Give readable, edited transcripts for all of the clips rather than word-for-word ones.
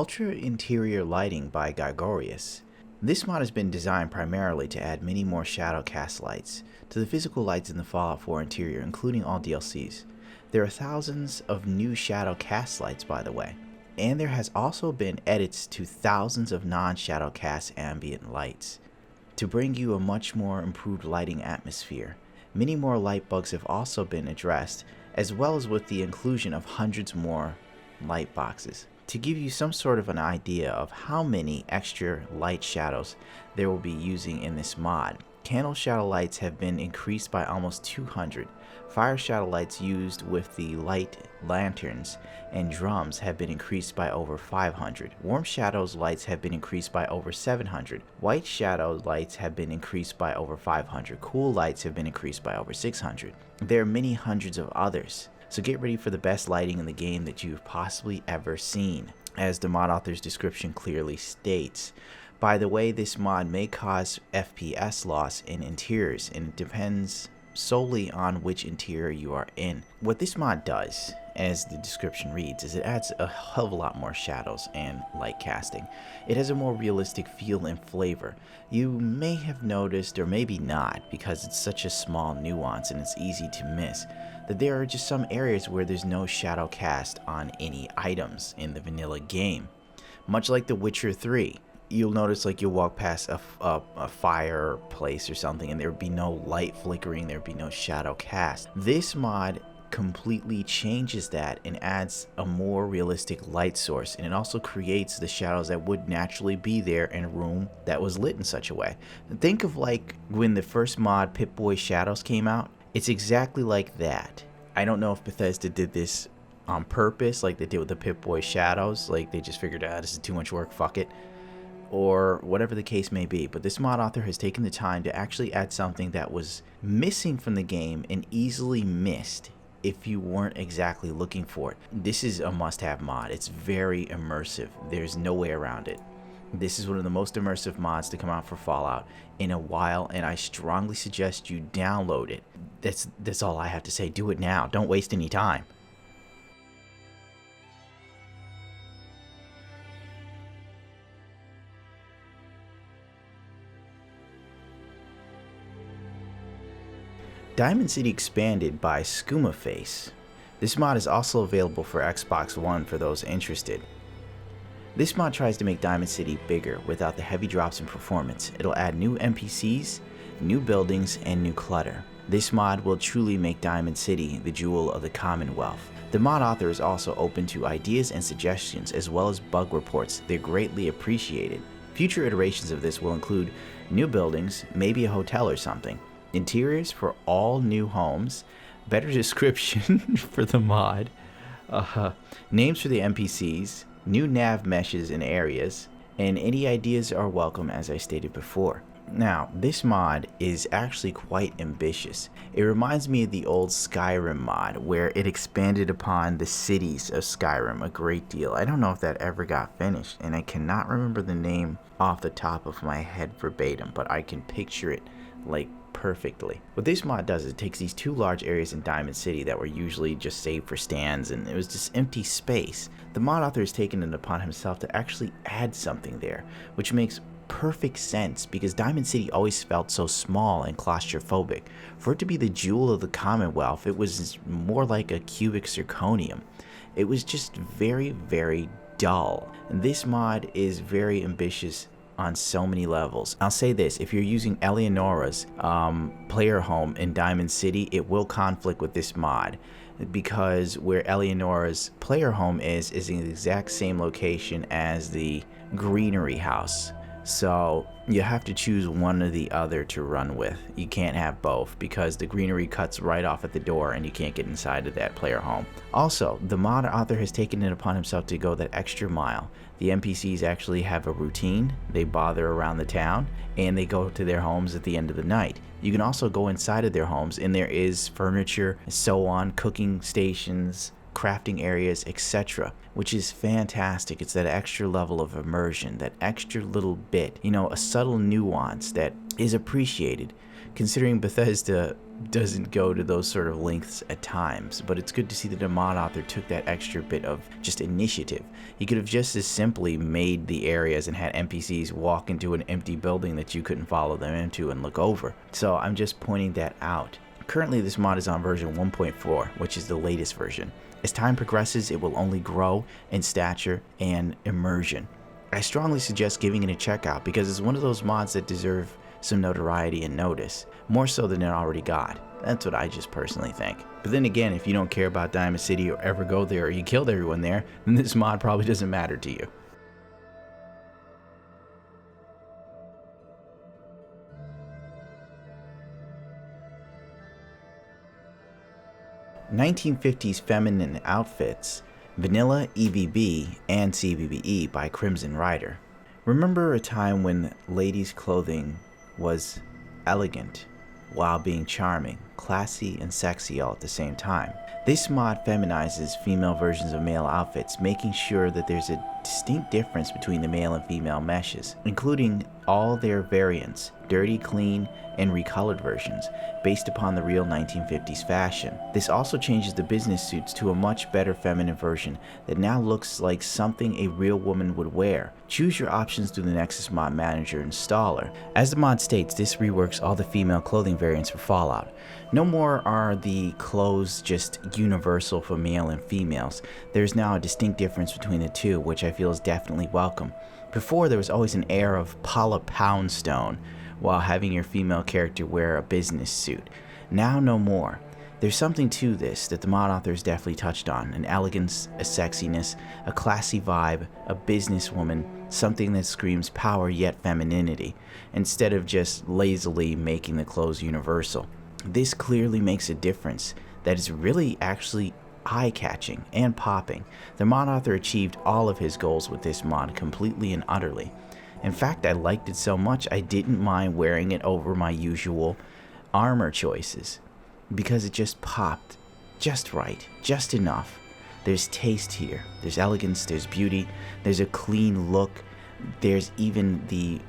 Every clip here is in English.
Ultra Interior Lighting by Gargorias. This mod has been designed primarily to add many more shadow cast lights to the physical lights in the Fallout 4 interior, including all DLCs. There are thousands of new shadow cast lights, by the way, and there has also been edits to thousands of non-shadow cast ambient lights to bring you a much more improved lighting atmosphere. Many more light bugs have also been addressed, as well as with the inclusion of hundreds more light boxes. To give you some sort of an idea of how many extra light shadows there will be using in this mod, candle shadow lights have been increased by almost 200. Fire shadow lights used with the light lanterns and drums have been increased by over 500. Warm shadows lights have been increased by over 700. White shadow lights have been increased by over 500. Cool lights have been increased by over 600. There are many hundreds of others. So get ready for the best lighting in the game that you've possibly ever seen, as the mod author's description clearly states. By the way, this mod may cause FPS loss in interiors, and it depends solely on which interior you are in. What this mod does, as the description reads, is it adds a hell of a lot more shadows and light casting. It has a more realistic feel and flavor. You may have noticed, or maybe not, because it's such a small nuance and it's easy to miss, that there are just some areas where there's no shadow cast on any items in the vanilla game. Much like The Witcher 3, you'll notice like you'll walk past a fireplace or something and there would be no light flickering, there would be no shadow cast. This mod completely changes that and adds a more realistic light source, and it also creates the shadows that would naturally be there in a room that was lit in such a way. Think of like when the first mod Pip-Boy Shadows came out. It's exactly like that. I don't know if Bethesda did this on purpose like they did with the Pip-Boy Shadows, like they just figured out this is too much work, fuck it, or whatever the case may be, but this mod author has taken the time to actually add something that was missing from the game and easily missed if you weren't exactly looking for it. This is a must-have mod. It's very immersive. There's no way around it. This is one of the most immersive mods to come out for Fallout in a while, and I strongly suggest you download it. That's all I have to say. Do it now. Don't waste any time. Diamond City Expanded by Skoomaface. This mod is also available for Xbox One for those interested. This mod tries to make Diamond City bigger without the heavy drops in performance. It'll add new NPCs, new buildings, and new clutter. This mod will truly make Diamond City the jewel of the Commonwealth. The mod author is also open to ideas and suggestions as well as bug reports. They're greatly appreciated. Future iterations of this will include new buildings, maybe a hotel or something, interiors for all new homes, better description for the mod, names for the NPCs, new nav meshes in areas, and any ideas are welcome, as I stated before. Now, this mod is actually quite ambitious. It reminds me of the old Skyrim mod, where it expanded upon the cities of Skyrim a great deal. I don't know if that ever got finished, and I cannot remember the name off the top of my head verbatim, but I can picture it like perfectly. What this mod does is it takes these two large areas in Diamond City that were usually just saved for stands, and it was just empty space. The mod author has taken it upon himself to actually add something there, which makes perfect sense because Diamond City always felt so small and claustrophobic. For it to be the jewel of the Commonwealth, it was more like a cubic zirconium. It was just very, very dull. And this mod is very ambitious on so many levels. I'll say this, if you're using Eleonora's player home in Diamond City, it will conflict with this mod because where Eleonora's player home is in the exact same location as the greenery house. So you have to choose one or the other to run with. You can't have both because the greenery cuts right off at the door and you can't get inside of that player home. Also, the mod author has taken it upon himself to go that extra mile. The NPCs actually have a routine. They bother around the town and they go to their homes at the end of the night. You can also go inside of their homes and there is furniture, so on, cooking stations, crafting areas, etc., which is fantastic. It's that extra level of immersion, that extra little bit, a subtle nuance that is appreciated, considering Bethesda doesn't go to those sort of lengths at times, but it's good to see that the mod author took that extra bit of just initiative. He could have just as simply made the areas and had NPCs walk into an empty building that you couldn't follow them into and look over. So I'm just pointing that out. Currently this mod is on version 1.4, which is the latest version. As time progresses, it will only grow in stature and immersion. I strongly suggest giving it a check out because it's one of those mods that deserve some notoriety and notice, more so than it already got. That's what I just personally think. But then again, if you don't care about Diamond City or ever go there or you killed everyone there, then this mod probably doesn't matter to you. "1950s Feminine Outfits, Vanilla, EVB, and CBBE" by Crimsomrider. Remember a time when ladies' clothing was elegant while being charming, classy, and sexy all at the same time. This mod feminizes female versions of male outfits, making sure that there's a distinct difference between the male and female meshes, including all their variants, dirty, clean, and recolored versions, based upon the real 1950s fashion. This also changes the business suits to a much better feminine version that now looks like something a real woman would wear. Choose your options through the Nexus Mod Manager installer. As the mod states, this reworks all the female clothing variants for Fallout. No more are the clothes just universal for male and females. There's now a distinct difference between the two, which I feel is definitely welcome. Before, there was always an air of Paula Poundstone while having your female character wear a business suit. Now, no more. There's something to this that the mod authors definitely touched on: an elegance, a sexiness, a classy vibe, a businesswoman, something that screams power yet femininity, instead of just lazily making the clothes universal. This clearly makes a difference that is really actually eye-catching and popping. The mod author achieved all of his goals with this mod completely and utterly. In fact, I liked it so much I didn't mind wearing it over my usual armor choices, because it just popped just right, just enough. There's taste here, there's elegance, there's beauty, there's a clean look, there's even the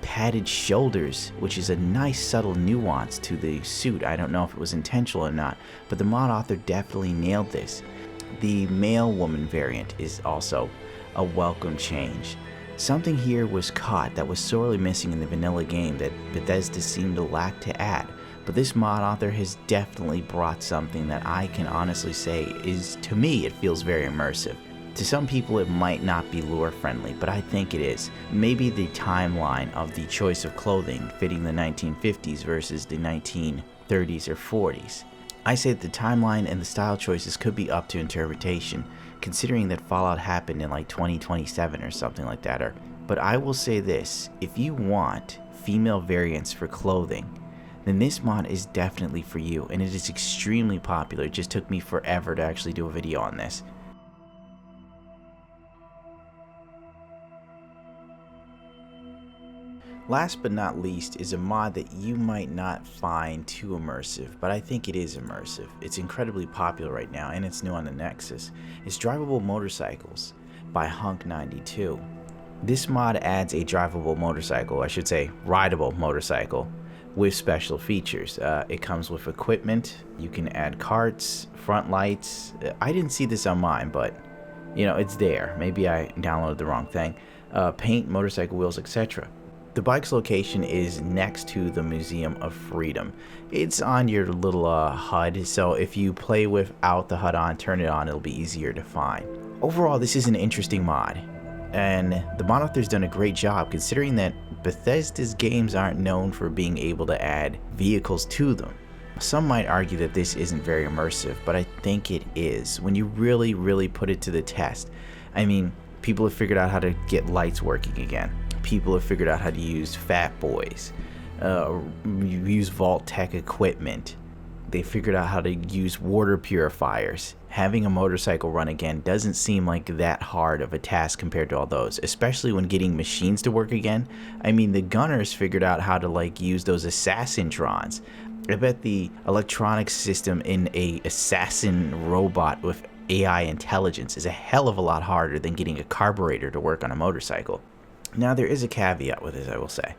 padded shoulders, which is a nice subtle nuance to the suit. I don't know if it was intentional or not, but the mod author definitely nailed this. The male woman variant is also a welcome change. Something here was caught that was sorely missing in the vanilla game that Bethesda seemed to lack to add, but this mod author has definitely brought something that I can honestly say is, to me, it feels very immersive. To some people it might not be lore friendly, but I think it is. Maybe the timeline of the choice of clothing fitting the 1950s versus the 1930s or 40s. I say that the timeline and the style choices could be up to interpretation, considering that Fallout happened in like 2027 or something like that. But I will say this: if you want female variants for clothing, then this mod is definitely for you, and it is extremely popular. It just took me forever to actually do a video on this. Last but not least is a mod that you might not find too immersive, but I think it is immersive. It's incredibly popular right now, and it's new on the Nexus. It's Driveable Motorcycles by Hunk92. This mod adds a drivable motorcycle, I should say rideable motorcycle, with special features. It comes with equipment. You can add carts, front lights. I didn't see this on mine, but you know, it's there. Maybe I downloaded the wrong thing. Paint, motorcycle wheels, etc. The bike's location is next to the Museum of Freedom. It's on your little HUD, so if you play without the HUD on, turn it on, it'll be easier to find. Overall, this is an interesting mod, and the mod author's done a great job considering that Bethesda's games aren't known for being able to add vehicles to them. Some might argue that this isn't very immersive, but I think it is when you really put it to the test. I mean, people have figured out how to get lights working again. People have figured out how to use Fat Boys, use Vault Tech equipment. They figured out how to use water purifiers. Having a motorcycle run again doesn't seem like that hard of a task compared to all those, especially when getting machines to work again. I mean, the gunners figured out how to like use those assassin drones. I bet the electronics system in a assassin robot with AI intelligence is a hell of a lot harder than getting a carburetor to work on a motorcycle. Now, there is a caveat with this, I will say.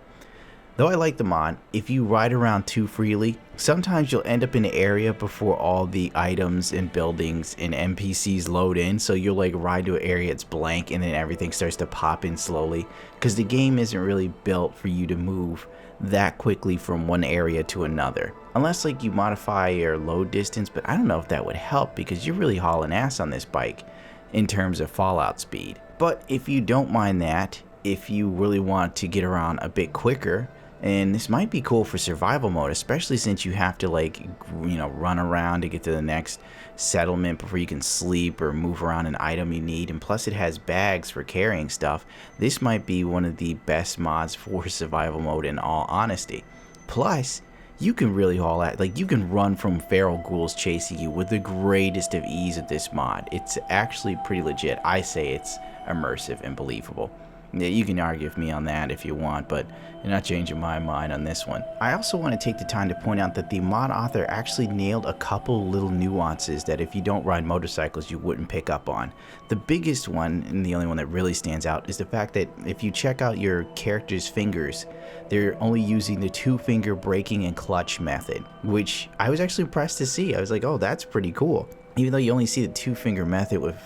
Though I like the mod, if you ride around too freely, sometimes you'll end up in an area before all the items and buildings and NPCs load in, so you'll like ride to an area it's blank and then everything starts to pop in slowly, because the game isn't really built for you to move that quickly from one area to another. Unless like you modify your load distance, but I don't know if that would help because you're really hauling ass on this bike in terms of fallout speed. But if you don't mind that, if you really want to get around a bit quicker, and this might be cool for survival mode, especially since you have to like, you know, run around to get to the next settlement before you can sleep or move around an item you need. And plus it has bags for carrying stuff. This might be one of the best mods for survival mode in all honesty. Plus, you can really haul out, like you can run from feral ghouls chasing you with the greatest of ease with this mod. It's actually pretty legit. I say it's immersive and believable. Yeah, you can argue with me on that if you want, but you're not changing my mind on this one. I also want to take the time to point out that the mod author actually nailed a couple little nuances that if you don't ride motorcycles you wouldn't pick up on. The biggest one, and the only one that really stands out, is the fact that if you check out your character's fingers, they're only using the 2-finger braking and clutch method, which I was actually impressed to see. I was like, oh, that's pretty cool. Even though you only see the 2-finger method with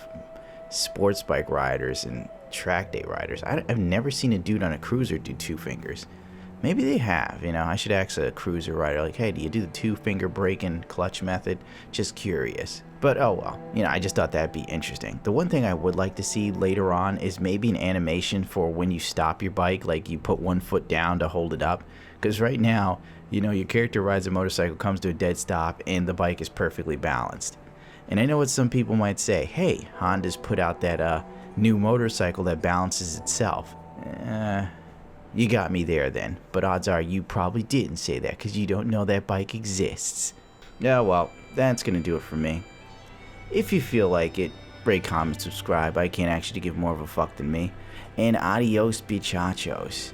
sports bike riders and track day riders. I've never seen a dude on a cruiser do 2 fingers. Maybe they have, you know. I should ask a cruiser rider, like, hey, do you do the 2-finger brake and clutch method? Just curious. But oh well, you know, I just thought that'd be interesting. The one thing I would like to see later on is maybe an animation for when you stop your bike, like you put one foot down to hold it up. Because right now, you know, your character rides a motorcycle, comes to a dead stop, and the bike is perfectly balanced. And I know what some people might say, hey, Honda's put out that new motorcycle that balances itself. You got me there then, but odds are you probably didn't say that because you don't know that bike exists. Yeah, well, that's gonna do it for me. If you feel like it, rate, comment, subscribe. I can't actually give more of a fuck than me. And adios, bichachos.